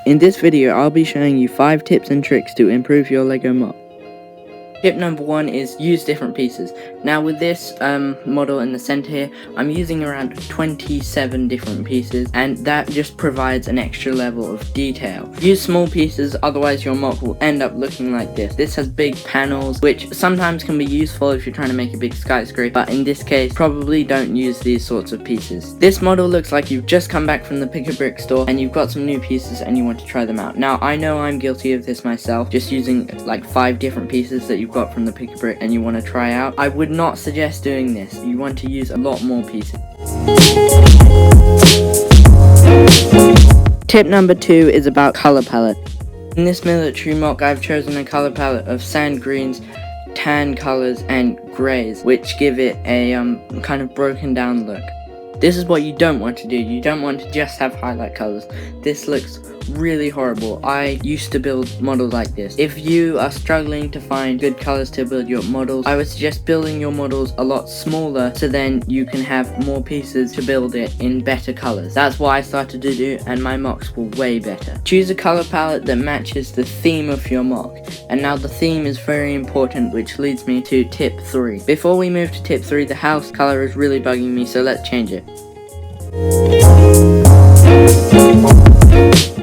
In this video, I'll be showing you 5 tips and tricks to improve your LEGO MOC. Tip number 1 is use different pieces. Now with this model in the center here, I'm using around 27 different pieces, and that just provides an extra level of detail. Use small pieces, otherwise your MOC will end up looking like this. This has big panels, which sometimes can be useful if you're trying to make a big skyscraper, but in this case, probably don't use these sorts of pieces. This model looks like you've just come back from the pick-a-brick store and you've got some new pieces and you want to try them out. Now I know I'm guilty of this myself, just using like 5 different pieces that you've got from the pick-a-brick and you want to try out. I would not suggest doing this. You want to use a lot more pieces. Tip number 2 is about color palette. In this military MOC, I've chosen a color palette of sand greens, tan colors, and grays, which give it a kind of broken down look. This is what you don't want to do. You don't want to just have highlight colors. This looks really horrible. I used to build models like this. If you are struggling to find good colors to build your models, I would suggest building your models a lot smaller, so then you can have more pieces to build it in better colors. That's what I started to do, and my MOCs were way better. Choose a color palette that matches the theme of your MOC. And now the theme is very important, which leads me to tip 3. Before we move to tip 3, the house color is really bugging me, so let's change it.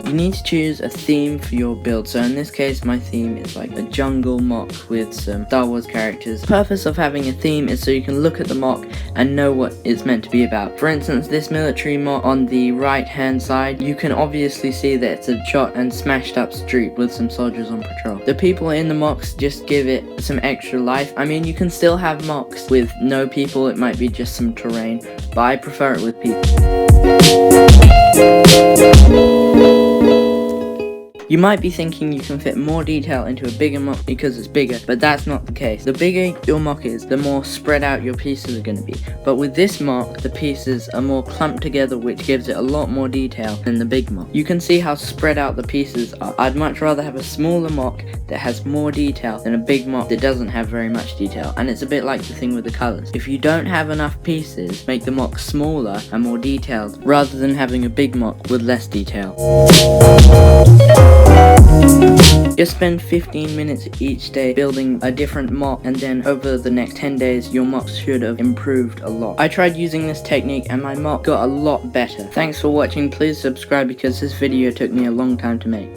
You need to choose a theme for your build. So in this case, my theme is like a jungle MOC with some Star Wars characters. The purpose of having a theme is so you can look at the MOC and know what it's meant to be about. For instance, this military MOC on the right hand side, you can obviously see that it's a shot and smashed up street with some soldiers on patrol. The people in the MOCs just give it some extra life. I mean, you can still have MOCs with no people, it might be just some terrain, but I prefer it with people. You might be thinking you can fit more detail into a bigger MOC because it's bigger, but that's not the case. The bigger your MOC is, the more spread out your pieces are going to be. But with this MOC, the pieces are more clumped together, which gives it a lot more detail than the big MOC. You can see how spread out the pieces are. I'd much rather have a smaller MOC that has more detail than a big MOC that doesn't have very much detail. And it's a bit like the thing with the colors. If you don't have enough pieces, make the MOC smaller and more detailed, rather than having a big MOC with less detail. Just spend 15 minutes each day building a different MOC, and then over the next 10 days your MOCs should have improved a lot. I tried using this technique and my MOC got a lot better. Thanks for watching. Please subscribe because this video took me a long time to make.